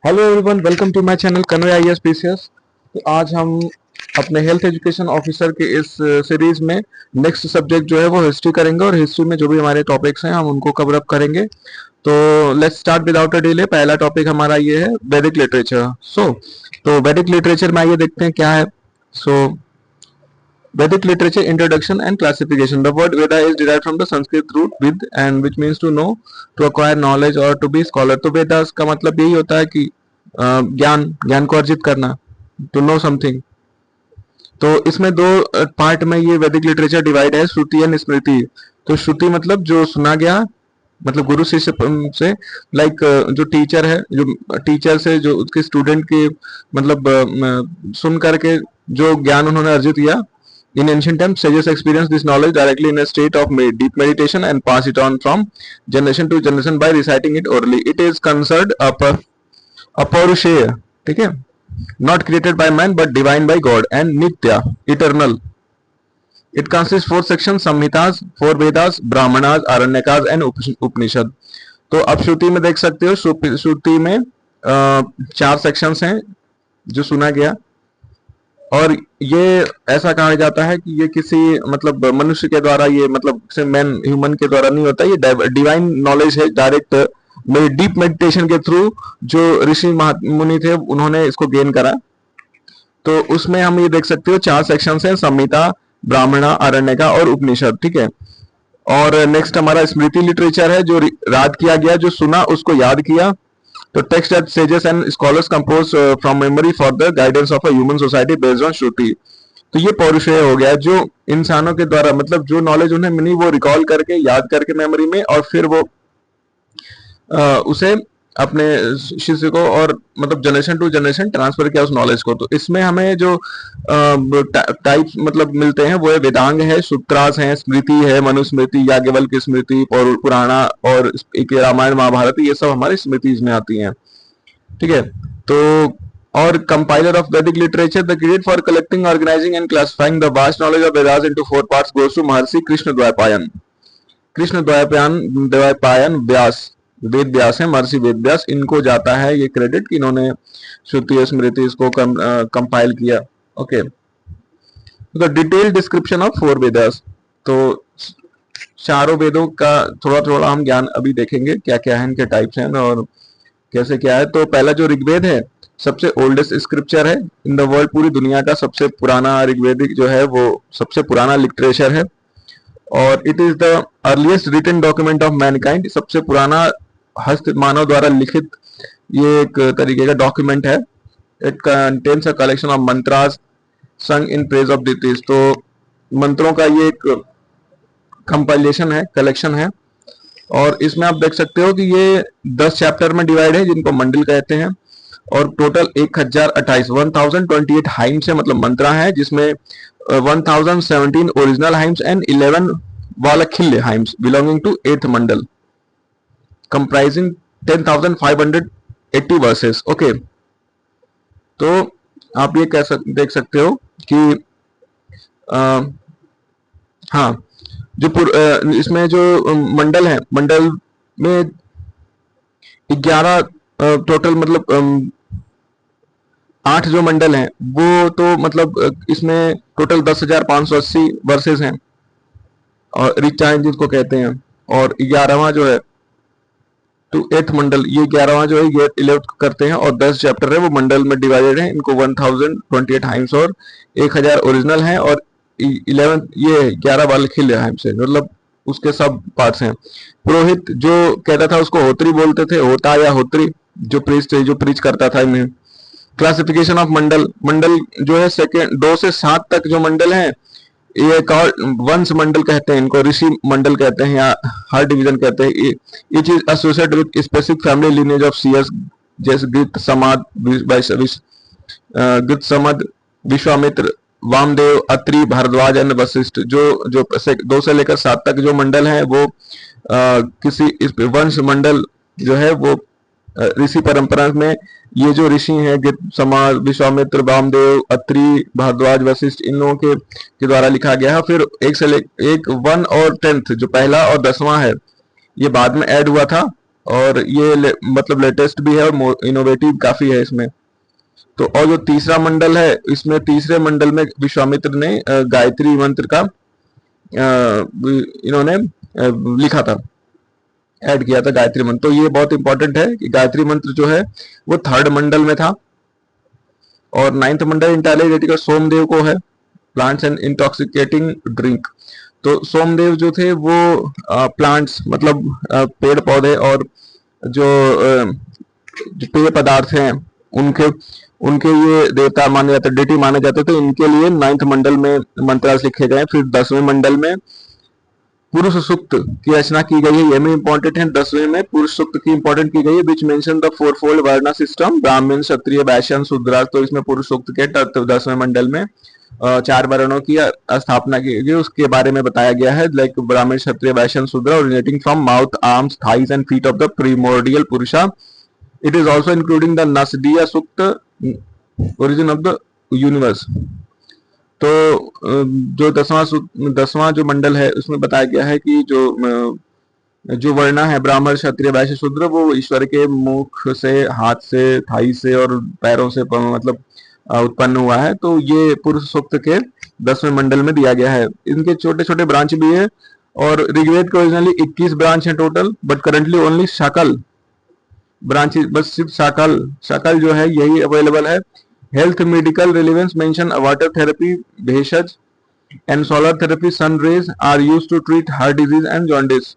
Hello everyone, welcome to my channel convey IAS PCS. तो आज हम अपने हेल्थ एजुकेशन ऑफिसर के इस सीरीज में नेक्स्ट सब्जेक्ट जो है वो हिस्ट्री करेंगे और हिस्ट्री में जो भी हमारे टॉपिक्स हैं हम उनको कवर अप करेंगे। तो let's start without a delay. पहला टॉपिक हमारा ये है वैदिक लिटरेचर। तो वैदिक लिटरेचर में आइए देखते हैं क्या है। सो Vedic literature introduction and classification. The word Veda is derived from the Sanskrit root Vid and which means to know, to acquire knowledge or to be scholar. तो वेदास का मतलब यही होता है कि ज्ञान ज्ञान को अर्जित करना, to know something। तो इसमें दो पार्ट में ये वैदिक लिटरेचर डिवाइड है, श्रुति एंड स्मृति। तो श्रुति मतलब जो सुना गया, मतलब गुरु शिष्य से, लाइक जो टीचर है, जो टीचर से जो उसके स्टूडेंट के मतलब सुन करके जो ज्ञान उन्होंने अर्जित किया। In ancient times, sages experienced this knowledge directly in a state of deep meditation and pass it on from generation to generation by reciting it orally. It is considered a Paurusheya, ठीक है, not created by man but divine by God and Nitya, eternal. It consists four sections: Samhitas, four Vedas, Brahmanas, Aranyakas and Upanishad. तो अब श्रुति में देख सकते हो, श्रुति में चार सेक्शंस हैं जो सुना गया, और ये ऐसा कहा जाता है कि ये किसी मतलब मनुष्य के द्वारा, ये मतलब मैन ह्यूमन के द्वारा नहीं होता, ये डिवाइन नॉलेज है, डायरेक्ट डीप मेडिटेशन के थ्रू जो ऋषि मुनि थे उन्होंने इसको गेन करा। तो उसमें हम ये देख सकते हो चार सेक्शंस हैं: संहिता, ब्राह्मणा, आरण्यका और उपनिषद, ठीक है। और नेक्स्ट हमारा स्मृति लिटरेचर है, जो याद किया गया, जो सुना उसको याद किया। तो text that sages and scholars compose from memory for the guidance of a human society based on श्रुति। तो ये पौरुषेय हो गया, जो इंसानों के द्वारा मतलब जो नॉलेज उन्हें मिली वो रिकॉल करके, याद करके मेमोरी में, और फिर वो उसे अपने शिष्य को और मतलब जनरेशन टू जनरेशन ट्रांसफर किया उस नॉलेज को। तो इसमें हमें जो टाइप मतलब मिलते हैं वो है वेदांग है, सूत्रास है, स्मृति है, मनुस्मृति, याज्ञवल्क्य की स्मृति, पुराना और रामायण महाभारत, ये सब हमारी स्मृतिज में आती हैं, ठीक है। तो और compiler of Vedic literature, the credit for collecting, organising and classifying the vast knowledge of Vedas into four parts goes to Maharshi Krishnadvaipayana. Krishna Dvaipayana व्यास, वेद व्यास है, महर्षि वेद व्यास, इनको जाता है ये क्रेडिट कि इन्होंने श्रुति स्मृति इसको कंपाइल किया। Okay, the detailed description of four Vedas. तो चारों वेदों का थोड़ा थोड़ा हम ज्ञान अभी देखेंगे, क्या क्या है, इनके टाइप्स हैं और कैसे क्या है। तो पहला जो ऋग्वेद है सबसे ओल्डेस्ट स्क्रिप्चर है इन द वर्ल्ड, पूरी दुनिया का सबसे पुराना ऋग्वेदिक जो है वो सबसे पुराना लिटरेचर है। और it is the earliest written document of mankind, सबसे पुराना हस्त मानव द्वारा लिखित ये एक तरीके का डॉक्यूमेंट है। It contains a collection of mantras sung in praise of deities. तो मंत्रों का ये एक कंपाइलेशन है, कलेक्शन है। और इसमें आप देख सकते हो कि ये 10 चैप्टर में डिवाइड है जिनको मंडल कहते हैं, और टोटल 1028 हाइम्स है, मतलब मंत्रा है, जिसमें 1017 original hymns and 11 Valakhilya hymns belonging to 8th mandal, comprising 10,580 verses. Okay, तो आप ये देख सकते हो कि हाँ, जो इसमें जो मंडल है, मंडल में 11 टोटल मतलब 8 जो मंडल हैं वो तो मतलब इसमें टोटल 10,580 वर्सेस हैं, और ऋचाएं जिसको कहते हैं। और 11वां जो है टू 8th मंडल, ये 11वां जो है ये 11th करते हैं, और 10 चैप्टर है वो मंडल में डिवाइडेड है। इनको 1028 हाइम्स और 1000 ओरिजिनल हैं, और 11 ये 11 वालखिल्य हाइम्स है, मतलब उसके सब पार्ट्स हैं। पुरोहित जो कहता था उसको होत्री बोलते थे, होता या होत्री, जो प्रीस्ट जो प्रीच करता था इन्हें। क्लासिफिकेशन ऑफ मंडल, मंडल जो है सेकेंड 2 से 7 तक जो मंडल हैं ये वंश मंडल कहते हैं, इनको ऋषि मंडल कहते हैं या हर डिवीजन कहते हैं। Each is associated with specific family lineage of seers, जैसे Gritsamada, Gritsamada, Vishvamitra, Vamadeva, Atri, Bharadwaj and Vashishtha. जो 2 से लेकर 7 तक जो मंडल हैं वो किसी वंश मंडल जो है वो ऋषि परंपरा में ये जो ऋषि हैं समाज, विश्वामित्र, वामदेव, अत्रि, भारद्वाज, वशिष्ठ, इन लोगों के द्वारा लिखा गया है। फिर 1 और 10th जो पहला और 10वां है ये बाद में ऐड हुआ था, और ये मतलब लेटेस्ट भी है और इनोवेटिव काफी है इसमें। तो और जो तीसरा मंडल है, इसमें तीसरे मंडल में विश्वामित्र ने गायत्री मंत्र का इन्होंने लिखा था, ऐड किया था गायत्री मंत्र। तो ये बहुत इंपॉर्टेंट है कि गायत्री मंत्र जो है वो थर्ड मंडल में था। और नाइन्थ मंडल इंटेलिजेटिका सोमदेव को है, प्लांट्स एंड इंटॉक्सिकेटिंग ड्रिंक। तो सोमदेव जो थे वो प्लांट्स मतलब पेड़ पौधे और जो जो पेय पदार्थ हैं उनके उनके ये देवता माने जाते, डेटी माने जाते थे। इनके लिए नाइन्थ मंडल में मंत्रास लिखे गए। फिर 10वें मंडल में पुरुष सूक्त की रचना की गई है। ये भी इंपॉर्टेंट है। 10वें में पुरुष सूक्त की इंपॉर्टेंट की गई है, विच मेंशन द फोर फोल्ड वर्ण सिस्टम ब्राह्मण क्षत्रिय वैश्य शूद्र। तो इसमें पुरुष सूक्त के 10वें मंडल में चार वर्णों की स्थापना की गई, उसके बारे में बताया गया है, लाइक ब्राह्मण Kshatriya Vaishya Shudra, originating from mouth arms thighs and feet of the primordial Purusha. It is also including the Nasadiya Sukta, origin of the universe. तो जो 10वां जो मंडल है उसमें बताया गया है कि जो वर्ण है ब्राह्मण क्षत्रिय वैश्य शूद्र वो ईश्वर के मुख से, हाथ से, थाई से और पैरों से मतलब उत्पन्न हुआ है। तो ये पुरुष सूक्त के 10वें मंडल में दिया गया है। इनके छोटे छोटे ब्रांच भी है और ऋग्वेद के ओरिजिनली 21 ब्रांच है total, but currently only Shakala branch, बस सिर्फ शाकल जो है यही अवेलेबल है। Health medical relevance mention water therapy, Bheshaja and solar therapy, sun rays are used to treat heart disease and jaundice.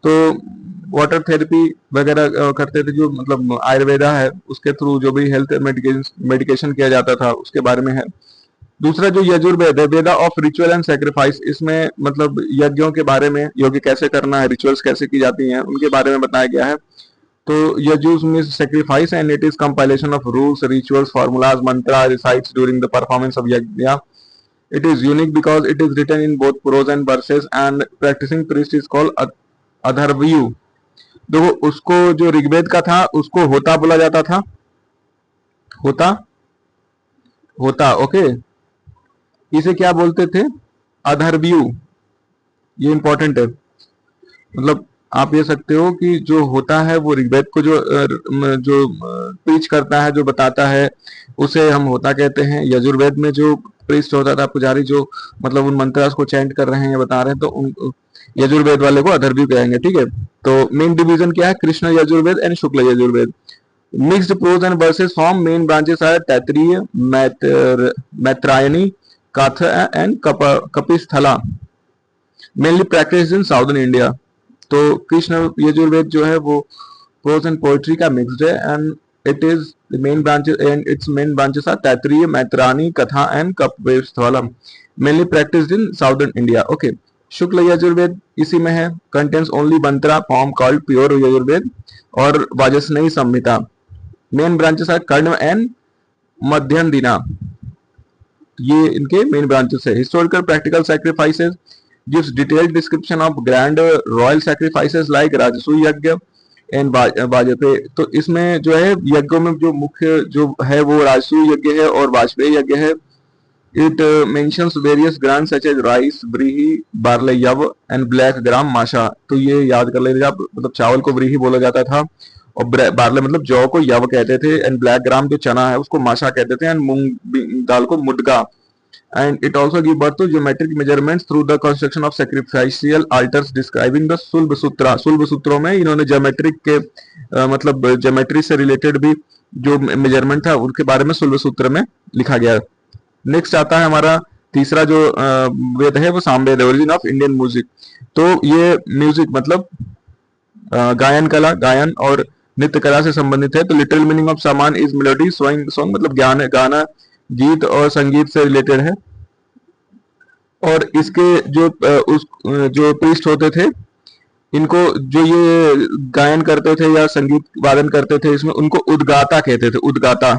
तो वाटर थेरेपी वगैरह करते थे, जो मतलब आयुर्वेदा है उसके थ्रू जो भी हेल्थ मेडिकेशन किया जाता था उसके बारे में है। दूसरा जो यजुर्वेद है, वेदा ऑफ रिचुअल एंड सेक्रीफाइस, इसमें मतलब यज्ञों के बारे में, यज्ञ कैसे करना है, रिचुअल्स कैसे की जाती हैं उनके बारे में बताया गया है। तो यजुस means sacrifice and it is compilation of rules, rituals, formulas, mantra recites during the performance of yajna. It is unique because it is written in both prose and verses and practicing priest is called अधर्वयु। देखो उसको जो ऋग्वेद का था उसको होता बोला जाता था, होता होता ओके। इसे क्या बोलते थे? अधर्वयु। ये इंपॉर्टेंट है। मतलब आप ये सकते हो कि जो होता है वो ऋग्वेद को जो प्रीच करता है, जो बताता है, उसे हम होता कहते हैं। यजुर्वेद में जो प्रीस्ट होता था, पुजारी, जो मतलब उन मंत्रास को चैंट कर रहे हैं या बता रहे हैं, तो उन यजुर्वेद वाले को अधर्व्यू कहेंगे। ठीक है। तो मेन डिवीजन क्या है? Krishna Yajurveda and Shukla Yajurveda. Mixed prose and verses form. Main branches are Taittiriya, Maitrayani, Katha and Kapisthala. Mainly practice in southern India. तो कृष्ण यजुर्वेद जो है वो प्रोज एंड पोएट्री का मिक्स्ड है and it is the main branches and its main branches are Taittiriya, Maitrayani, Katha and Kapisthalam, mainly practised in southern India. Okay. Shukla Yajurveda इसी में है, contains only mantra form called pure Yajurveda और Vajasaneyi Samhita. Main branches are Karna and Madhyandina, ये इनके main branches है। Historical practical sacrifices gives detailed description of grand royal sacrifices like राजसूय यज्ञ and वाजपेय। तो इसमें जो है यज्ञों में जो मुख्य जो है वो राजसूय यज्ञ है और वाजपेय यज्ञ है। It mentions various grain such as rice, vrihi, barley, yava and black gram, masha. तो ये याद कर लेना, मतलब चावल को व्रीहि बोला जाता था और बार्ले मतलब जौ को यव कहते थे एंड ब्लैक ग्राम जो चना है उसको माशा कहते थे एंड मूंग दाल को मुडगा। And it also give birth to geometric measurements through the construction of sacrificial altars describing the सुल्ब सूत्रा। सुल्ब सूत्रों में इन्होंने ज्योमेट्रिक के मतलब ज्योमेट्री से रिलेटेड भी जो मेजरमेंट था उनके बारे में सुल्ब सूत्र में लिखा गया। नेक्स्ट आता है हमारा तीसरा जो वेद है वो Samaveda, origin of Indian music. तो ये म्यूजिक मतलब गायन कला, गायन और नृत्य कला से संबंधित है। तो लिटरल मीनिंग ऑफ सामान इज मेलोडी, सॉन्ग मतलब ज्ञान, गाना, गीत और संगीत से रिलेटेड है। और इसके जो प्रीस्ट होते थे, इनको जो ये गायन करते थे या संगीत वादन करते थे, इसमें उनको उद्गाता कहते थे, उद्गाता।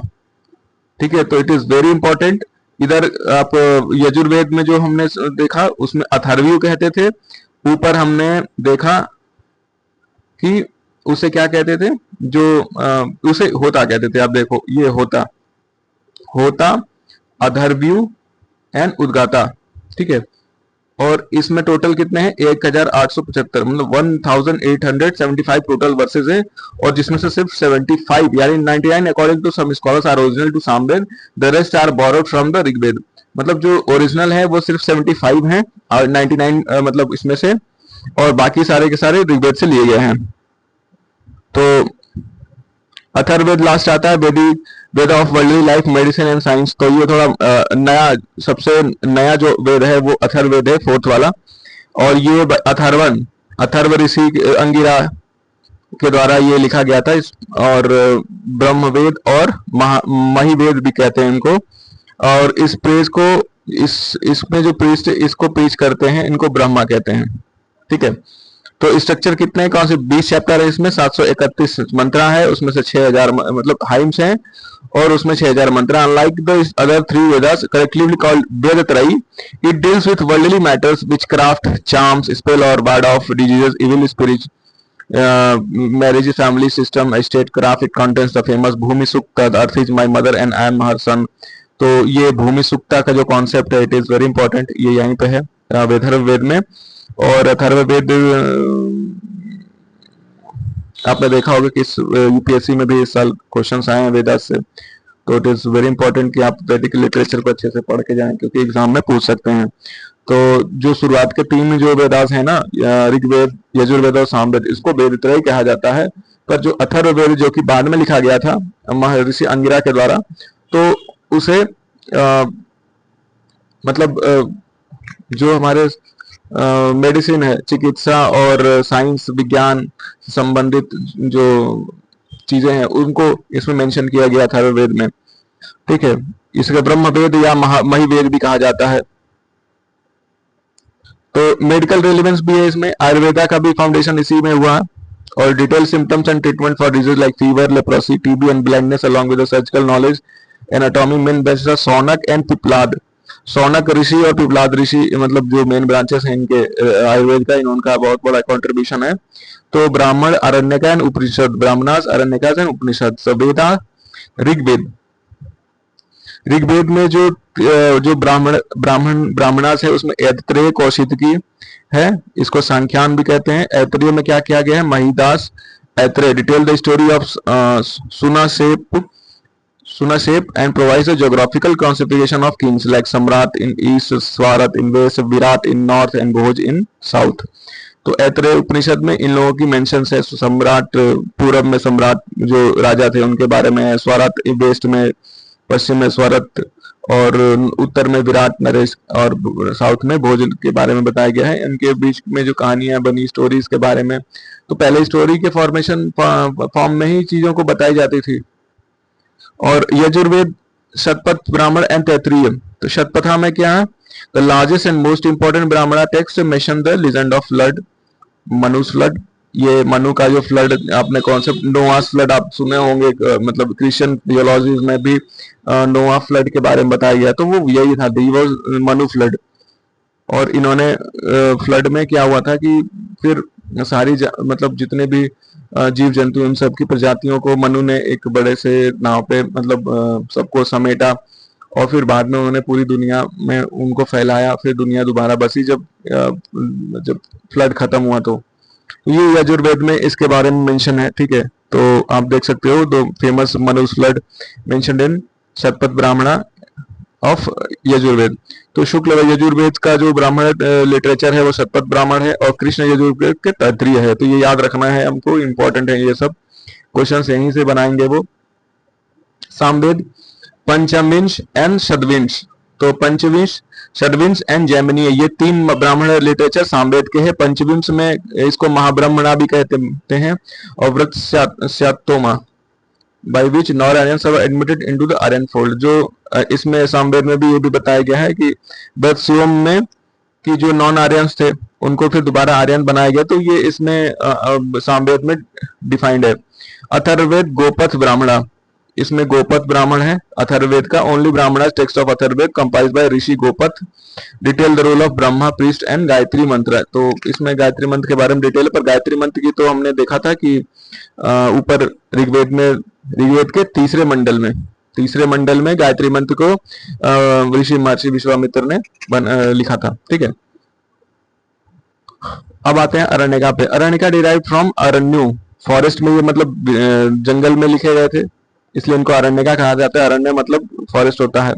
ठीक है। तो इट इज वेरी इंपॉर्टेंट। इधर आप यजुर्वेद में जो हमने देखा उसमें अथर्वयु कहते थे, ऊपर हमने देखा कि उसे क्या कहते थे, जो उसे होता कहते थे। आप देखो ये होता, होता, अधर्व्यू एंड उद्गाता। ठीक है। और इसमें टोटल कितने हैं 1875, मतलब 1875 टोटल वर्सेस है, और जिसमें से सिर्फ 75 यानी 99 according to some scholars are original to Samaveda, the rest are borrowed from the Rigveda. मतलब जो ओरिजिनल है वो सिर्फ 75 हैं और 99 मतलब इसमें से, और बाकी सारे के सारे ऋग्वेद से लिए गए हैं। तो अथर्ववेद लास्ट आता है, Veda of worldly life, medicine and science. तो ये थोड़ा नया, सबसे नया जो वेद है वो अथर्ववेद है, फोर्थ वाला। और ये अथर्व ऋषि अंगिरा के द्वारा ये लिखा गया था। और ब्रह्मवेद और महिवेद भी कहते हैं इनको। और इस प्रेज को, इसमें जो प्रीस्ट इसको प्रीच करते हैं इनको ब्रह्मा कहते हैं। ठीक है, तो स्ट्रक्चर कितने हैं, कौन से 20 चैप्टर है इसमें, 731 मंत्रा है, उसमें से 6000 मतलब हाइम्स हैं, और उसमें 6000 mantra. Unlike the other 3 Vedas collectively called Veda Trayi, it deals with worldly matters, witchcraft, charms, spell और ward off diseases, evil spirit, marriage, family system, estate craft. It contains the famous Bhumi Sukta, the earth is my mother and I am her son। तो ये भूमि सुक्ता का जो concept है, it is very important, ये यहीं पे है अथर्ववेद में। और अथर्ववेद आपने देखा होगा कि यूपीएससी में भी इस साल क्वेश्चंस आए हैं वेदास से। तो इट इज वेरी इंपॉर्टेंट कि आप वैदिक लिटरेचर को अच्छे से पढ़ के जाएं, क्योंकि एग्जाम में पूछ सकते हैं। तो जो शुरुआत के 3 जो वेदास है ना, ऋग्वेद, यजुर्वेद और सामवेद, इसको वेद त्रय कहा जाता है। पर जो अथर्ववेद जो कि बाद में लिखा गया था महर्षि अंगिरा के द्वारा, तो उसे मतलब जो हमारे मेडिसिन है, चिकित्सा और साइंस विज्ञान संबंधित जो चीजें हैं उनको इसमें मेंशन किया गया था वेद में। ठीक है, इसके ब्रह्मवेद या महिवेद भी कहा जाता है। तो मेडिकल रेलिवेंस भी है इसमें, आयुर्वेदा का भी फाउंडेशन इसी में हुआ है। और detail symptoms and treatment for disease like fever, leprosy, TB and blindness along with surgical knowledge, anatomy, main branches Shaunaka and Pippalada. Shaunaka ऋषि और पिप्लाद ऋषि मतलब जो मेन ब्रांचेस हैं इनके आयुर्वेद का, इनका बहुत बड़ा कंट्रीब्यूशन है। तो ब्राह्मण, आरण्यका एंड उपनिषद, ब्राह्मणास, आरण्यकास एंड उपनिषद, वेदा, ऋग्वेद। ऋग्वेद में जो ब्राह्मणास है उसमें ऐत्रेय, कौशिकी है, इसको सांख्यान भी कहते हैं। ऐत्रेय में क्या किया गया है, Mahidas Aitareya detail the story of Sunasep and provides a geographical classification of kings like Samrat in east, Swarat in west, Virat in north and Bhoj in south। तो ऐत्रेय उपनिषद में इन लोगों की मेंशन है। सम्राट पूरब में सम्राट जो राजा थे उनके बारे में है, स्वरात वेस्ट में, पश्चिम में स्वरत, और उत्तर में विराट, नरेश, और साउथ में भोज के बारे में बताया गया है। इनके बीच में जो कहानियां बनी, स्टोरीज के बारे में, तो पहले स्टोरी के फॉर्मेशन फॉर्म में ही चीजों को बताई जाती थी। और यजुर्वेद, शतपथ ब्राह्मण एंड तैत्रीय। तो शतपथा में क्या है, the largest and most important Brahmana text mention the legend of flood, Manu's flood. ये मनु का जो फ्लड, आपने कॉन्सेप्ट नोआस फ्लड आप सुने होंगे, मतलब क्रिश्चियन थियोलॉजी में भी नोआ फ्लड के बारे में बताया गया, तो वो यही था, मनु फ्लड। और इन्होंने फ्लड में क्या हुआ था कि फिर सारी मतलब जितने भी जीव जंतु, इन सब की प्रजातियों को मनु ने एक बड़े से नाव पे मतलब सबको समेटा, और फिर बाद में उन्होंने पूरी दुनिया में उनको फैलाया। फिर दुनिया दोबारा बसी जब फ्लड खत्म हुआ। तो ये यजुर्वेद में इसके बारे में मेंशन है। ठीक है, तो आप देख सकते हो the famous Manu's flood mentioned in Shatapatha Brahmana of Yajurveda. तो शुक्ल यजुर्वेद का जो ब्राह्मण लिटरेचर है वो शतपथ ब्राह्मण है, और कृष्ण यजुर्वेद के तैत्रीय है। तो ये याद रखना है हमको, इंपॉर्टेंट है ये सब क्वेश्चंस, यहीं से बनाएंगे वो। सामवेद, पंचविंश एंड षड्विंश। तो पंचविंश, षड्विंश एंड जैमिनी, ये 3 ब्राह्मण लिटरेचर सामवेद के हैं। पंचविंश में इसको महाब्रह्मणा भी कहते हैं, और व्रत स्यात्तोमा by which non-Aryans were admitted into the Aryan fold। जो इसमें सामवेद में भी ये भी बताया गया है कि वृत्सोम में कि जो नॉन आर्यंस थे उनको फिर दोबारा आर्यन बनाया गया। तो ये इसमें सामवेद में डिफाइंड है। अथर्ववेद, गोपथ ब्राह्मणा, इसमें गोपथ ब्राह्मण है अथर्ववेद का। Only Brahmana text of Atharvaveda compiled by rishi Gopatha, detail the role of Brahma, priest and Gayatri mantra. तो इसमें गायत्री मंत्र के बारे में डिटेल, पर गायत्री मंत्र की तो हमने देखा था कि ऊपर ऋग्वेद के तीसरे मंडल में गायत्री मंत्र को ऋषि महर्षि विश्वामित्र ने लिखा था। ठीक है, अब आते हैं अरण्यका पे। अरण्यका डिराइव फ्रॉम अरण्यु, फॉरेस्ट में, ये मतलब जंगल में लिखे गए थे, इसलिए इनको अरण्यका कहा जाता है। अरण्य मतलब फॉरेस्ट होता है।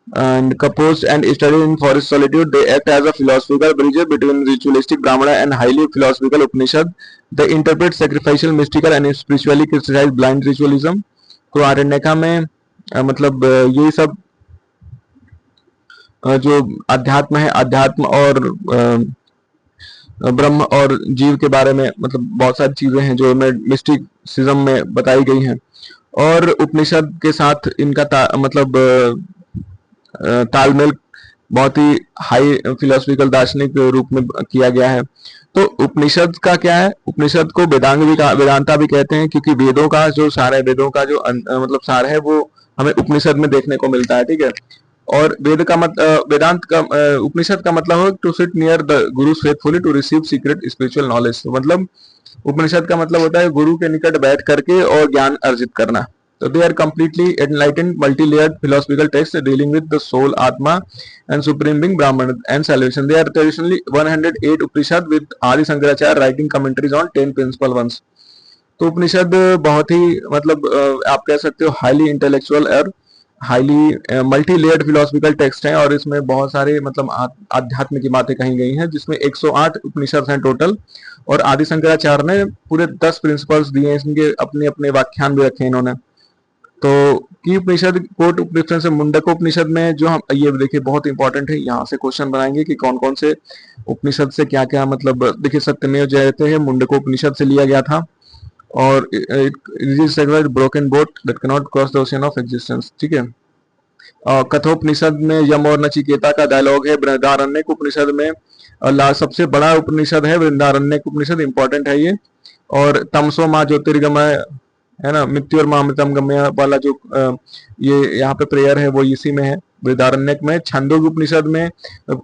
And composed and studied in forest solitude, they act as a philosophical bridge between ritualistic Brahmana and highly philosophical Upanishad. They interpret sacrificial, mystical and spiritually criticize blind ritualism. तो आरण्यका में मतलब ये सब जो अध्यात्म है, अध्यात्म और ब्रह्म और जीव के बारे में मतलब बहुत सारी चीजें हैं जो मिस्टिसिज्म में बताई गई हैं, और उपनिषद के साथ इनका मतलब तालमेल बहुत ही हाई फिलोसफिकल दार्शनिक रूप में किया गया है। तो उपनिषद का क्या है, उपनिषद को वेदांता भी कहते हैं, क्योंकि वेदों का जो सार है, वेदों का जो मतलब सार है वो हमें उपनिषद में देखने को मिलता है, ठीक है। और वेदांत का उपनिषद का मतलब हो to sit near the guru faithfully to receive secret spiritual knowledge. मतलब उपनिषद का मतलब होता है गुरु के निकट बैठ करके और ज्ञान अर्जित करना। So they are completely enlightened, multi-layered philosophical texts dealing with the soul, Atma, and supreme being, Brahman, and salvation. They are traditionally 108 Upanishad with Adi Shankaracharya writing commentaries on 10 principal ones. तो उपनिषद बहुत ही मतलब आप कह सकते हो highly intellectual और highly multi layered philosophical text हैं, और इसमें बहुत सारे मतलब आध्यात्म की बातें कही गई हैं, जिसमें 108 उपनिषद हैं टोटल। और आदि शंकराचार्य ने पूरे 10 प्रिंसिपल्स दिए हैं, इनके अपने अपने व्याख्यान भी रखे इन्होंने। तो की उपनिषद कोट उपनिषद से मुंडकोपनिषद में जो हम ये देखिए बहुत इंपॉर्टेंट है, यहाँ से क्वेश्चन बनाएंगे कि कौन कौन से उपनिषद से क्या क्या मतलब देखिए सत्यमेव जयते है मुंडकोपनिषद से लिया गया था, और broken boat that can not cross the ocean of existence, ठीक है। कठोपनिषद में यम और नचिकेता का डायलॉग है। बृहदारण्यक उपनिषद में सबसे बड़ा उपनिषद है बृहदारण्यक उपनिषद, इंपॉर्टेंट है ये। और तमसो माँ ज्योतिर्गमय है ना, मृत्यु और मामृतम गम्य वाला जो ये यहाँ पे प्रेयर है वो इसी में है बृहदारण्यक में। छंदोग्य उपनिषद में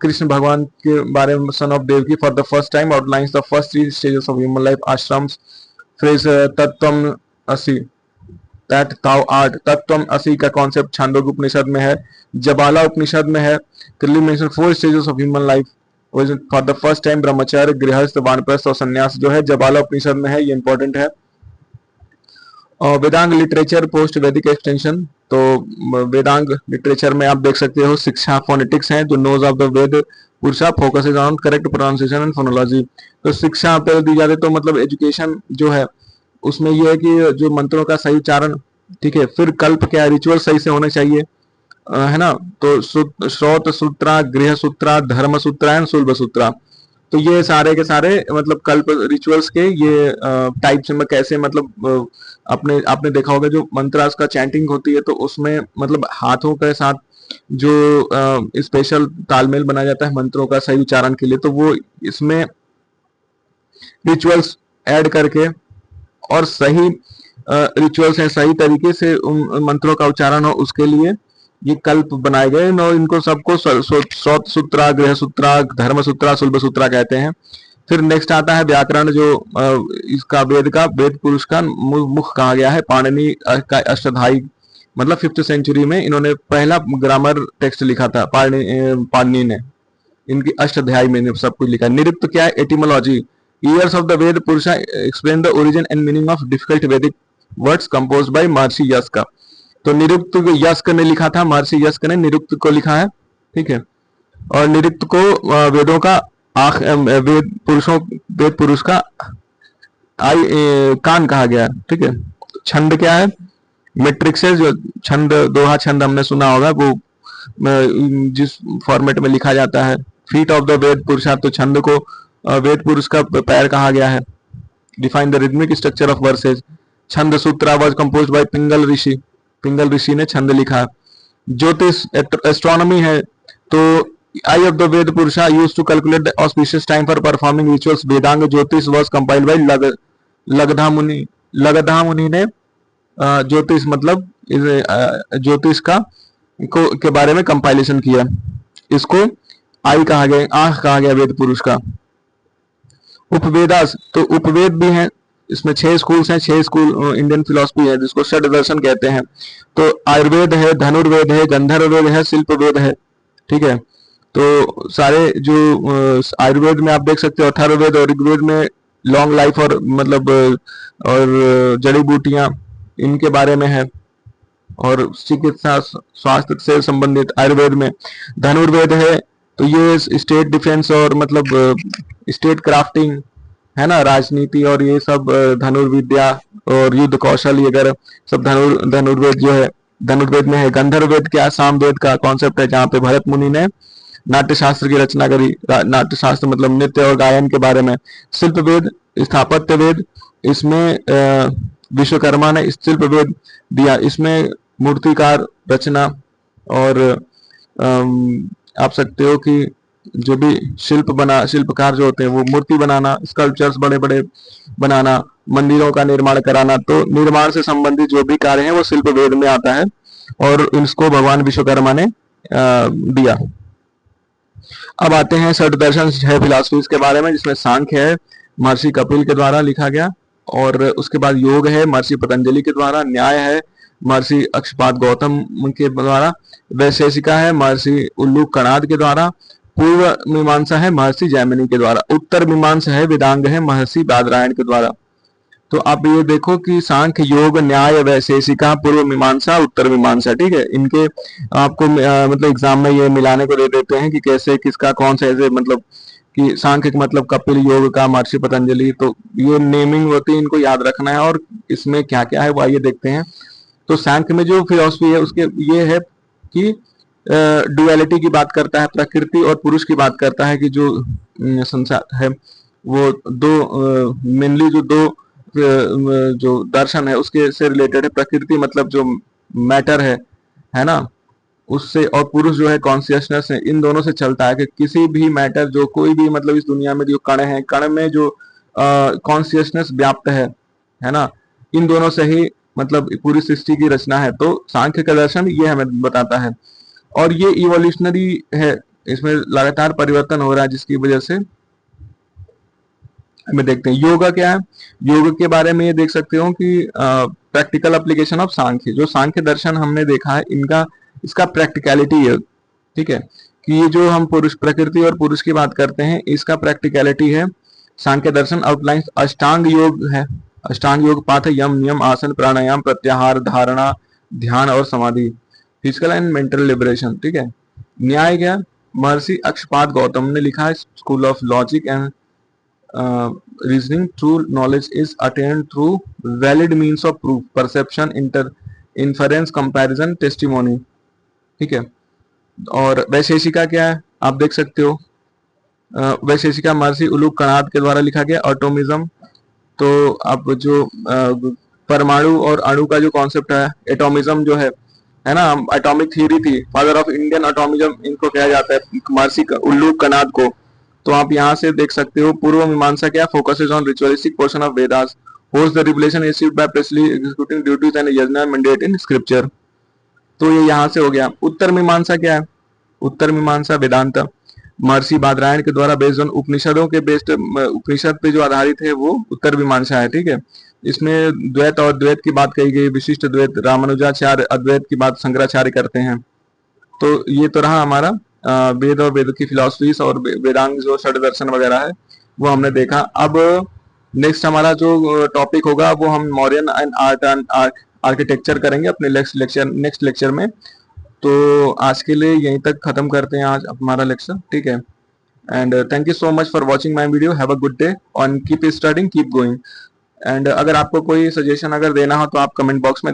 कृष्ण भगवान के बारे में son of Devaki for the first time outlines the first 3 stages of human life, ashrams, phrase तत्वम असि, दैट ताउ आर्ट, तत्वम असि का कॉन्सेप्ट छंदोग्य उपनिषद में है। जबाला उपनिषद में है, clearly mention 4 stages of human life for the first time, ब्रह्मचर्य, गृहस्थ, वानप्रस्थ और संन्यास जो है जबाला उपनिषद में है, ये इंपॉर्टेंट है। वेदांग लिटरेचर पोस्ट वैदिक एक्सटेंशन, तो वेदांग लिटरेचर में आप देख सकते हो शिक्षा फोनेटिक्स है, जो नोज ऑफ द वेद पुरुषा focuses on correct pronunciation and phonology. तो शिक्षा पे दी जाती तो मतलब एजुकेशन जो है उसमें यह है कि जो मंत्रों का सही उच्चारण, ठीक है। फिर कल्प क्या रिचुअल सही से होने चाहिए, है ना। तो श्रोत सूत्रा, गृह सूत्रा, धर्म सूत्रा एंड शुल्भ सूत्रा, तो ये सारे के सारे मतलब कल्प रिचुअल्स के ये टाइप्स में कैसे मतलब आपने देखा होगा जो मंत्रास का चैंटिंग होती है तो उसमें मतलब हाथों के साथ जो स्पेशल तालमेल बनाया जाता है मंत्रों का सही उच्चारण के लिए, तो वो इसमें रिचुअल्स ऐड करके और सही रिचुअल्स हैं, सही तरीके से उन मंत्रों का उच्चारण हो उसके लिए ये कल्प बनाए गए, और इनको सबको श्रोत सूत्रा, गृह सूत्रा, धर्म सूत्रा, शुल्भ सूत्रा कहते हैं। फिर नेक्स्ट आता है व्याकरण, जो इसका वेद पुरुष का मुख कहा गया है। पाणिनि का अष्टाध्यायी मतलब 5th सेंचुरी में इन्होंने पहला ग्रामर टेक्स्ट लिखा था, पाणिनि ने इनकी अष्टाध्यायी में सब कुछ लिखा। निरुक्त क्या है, etymology, years of the Veda पुरुषा explain the origin and meaning of difficult वैदिक वर्ड्स कंपोज्ड बाय महर्षि यस्क। तो निरुक्त यस्क ने लिखा था, महर्षि यस्क ने निरुक्त को लिखा है, ठीक है। और निरुक्त को वेदों का वेद पुरुष का कान कहा गया, ठीक है। छंद क्या है, मैट्रिक्स है, जो छंद दोहा छंद हमने सुना होगा, वो जिस फॉर्मेट में लिखा जाता है। फीट ऑफ द वेद पुरुषा, तो छंद को वेद पुरुष का पैर कहा गया है। Define the rhythmic structure of versus. छंद सूत्रा वाज कंपोज्ड बाय पिंगल ऋषि, पिंगल ऋषि ने छंद लिखा। ज्योतिष एस्ट्रोनॉमी है, तो आई of the Veda Purusha used to calculate the auspicious time for performing rituals. Vedanga Jyotisha was compiled bye लगधा मुनि, लगधा मुनि ने ज्योतिष मतलब ज्योतिष का के बारे में कंपाइलेशन किया। इसको आई कहा गया, आंख कहा गया वेद पुरुष का। उपवेदास, तो उपवेद भी हैं, इसमें 6 स्कूल्स हैं, 6 स्कूल इंडियन फिलोसफी है जिसको षड दर्शन कहते हैं। तो आयुर्वेद है, धनुर्वेद है, गंधर्व वेद है, शिल्प वेद है, ठीक है। तो सारे जो आयुर्वेद में आप देख सकते हो, अथर्ववेद और ऋग्वेद में लॉन्ग लाइफ और मतलब और जड़ी बूटियां इनके बारे में है। और चिकित्सा स्वास्थ्य से संबंधित आयुर्वेद में धनुर्वेद है, तो ये स्टेट डिफेंस और मतलब स्टेट क्राफ्टिंग है ना, राजनीति और ये सब धनुर्विद्या और युद्ध कौशल वगैरह सब धनुर्वेद जो है धनुर्वेद में है। गंधर्ववेद क्या, सामवेद का कॉन्सेप्ट है, जहाँ पे भरत मुनि ने नाट्य शास्त्र की रचना करी। नाट्य शास्त्र मतलब नृत्य और गायन के बारे में। शिल्प वेद, स्थापत्य वेद, इसमें विश्वकर्मा ने शिल्प वेद दिया, इसमें मूर्तिकार रचना और आप सकते हो कि जो भी शिल्पकार जो होते हैं वो मूर्ति बनाना, स्कल्पचर्स बड़े बड़े बनाना, मंदिरों का निर्माण कराना, तो निर्माण से संबंधित जो भी कार्य है वो शिल्प वेद में आता है और इसको भगवान विश्वकर्मा ने दिया। अब आते हैं षट दर्शन, 6 फिलॉसफीज के बारे में, जिसमें सांख्य है महर्षि कपिल के द्वारा लिखा गया, और उसके बाद योग है महर्षि पतंजलि के द्वारा, न्याय है महर्षि अक्षपाद गौतम के द्वारा, वैशेषिका है महर्षि उल्लूक कणाद के द्वारा, पूर्व मीमांसा है महर्षि जैमिनी के द्वारा, उत्तर मीमांसा है वेदांग है महर्षि बादरायण के द्वारा। तो आप ये देखो कि सांख्य, योग, न्याय, वैशेषिका, पूर्व मीमांसा, उत्तर मीमांसा, ठीक है, इनके आपको मतलब एग्जाम में ये मिलाने को दे देते हैं कि कैसे किसका कौन सा ऐसे मतलब कि सांख्य का मतलब कपिल, योग का महर्षि पतंजलि, तो ये नेमिंग होती है, इनको याद रखना है। और इसमें क्या क्या है वो आइए देखते हैं। तो सांख्य में जो फिलॉसफी है उसके ये है कि डुअलिटी की बात करता है, प्रकृति और पुरुष की बात करता है, कि जो संसार है वो दो मेनली जो दो जो दर्शन है उसके से रिलेटेड है। प्रकृति मतलब जो मैटर है ना, उससे, और पुरुष जो है कॉन्शियसनेस है, इन दोनों से चलता है कि किसी भी मैटर, जो कोई भी मतलब इस दुनिया में जो कण है, कण में जो कॉन्शियसनेस व्याप्त है ना, इन दोनों से ही मतलब पूरी सृष्टि की रचना है। तो सांख्य का दर्शन ये हमें बताता है, और ये इवोल्यूशनरी है, इसमें लगातार परिवर्तन हो रहा है, जिसकी वजह से हमें देखते हैं। योगा क्या है, योग के बारे में ये देख सकते हो कि प्रैक्टिकल एप्लीकेशन ऑफ सांख्य, जो सांख्य दर्शन हमने देखा है इनका इसका प्रैक्टिकलिटी है, ठीक है, कि ये जो हम पुरुष, प्रकृति और पुरुष की बात करते हैं, इसका प्रैक्टिकलिटी है। सांख्य दर्शन आउटलाइंस अष्टांग योग है, अष्टांग योग पाठ है, यम, नियम, आसन, प्राणायाम, प्रत्याहार, धारणा, ध्यान और समाधि, फिजिकल एंड मेंटल लिबरेशन, ठीक है। न्याय क्या, महर्षि अक्षपाद गौतम ने लिखा है, school of logic and reasoning. True knowledge is attained through valid means of proof, perception, inference, comparison, testimony, ठीक है। और वैशेषिका क्या है, आप देख सकते हो, वैशेषिका महर्षि उल्लूक कणाद के द्वारा लिखा गया। ऑटोमिज्म, तो आप जो परमाणु और अणु का जो कॉन्सेप्ट है, एटोमिज्म जो है ना, एटॉमिक थ्योरी थी, फादर ऑफ इंडियन एटोमिज्म इनको कहा जाता है, महर्षि उल्लूक कणाद को। तो आप यहाँ से देख सकते हो। पूर्व मीमांसा क्या, focuses on ritualistic portion of Vedas, holds the revelation issued by Presley executing duties and यज्ञ मैंडेट इन स्क्रिप्चर। तो ये यहाँ से हो गया। उत्तर मीमांसा क्या है, उत्तर मीमांसा वेदांत, महर्षि बादरायण के द्वारा बेस्ड ऑन उपनिषदों के बेस्ड, उपनिषद पे जो आधारित है वो उत्तर मीमांसा है, ठीक है। इसमें द्वैत और द्वैत की बात कही गई, विशिष्ट द्वैत, रामानुजाचार्य अद्वैत की बात शंकराचार्य करते हैं। तो ये तो रहा हमारा वेद और वेद की फिलॉसफीज और वेदांग जो षड दर्शन वगैरह है वो हमने देखा। अब नेक्स्ट हमारा जो टॉपिक होगा वो हम Mauryan and art and architecture करेंगे अपने नेक्स्ट लेक्चर में। तो आज के लिए यहीं तक खत्म करते हैं आज हमारा लेक्चर, ठीक है। And thank you so much for watching my video. Have a good day on keep studying, keep going. And अगर आपको कोई सजेशन अगर देना हो तो आप कमेंट बॉक्स में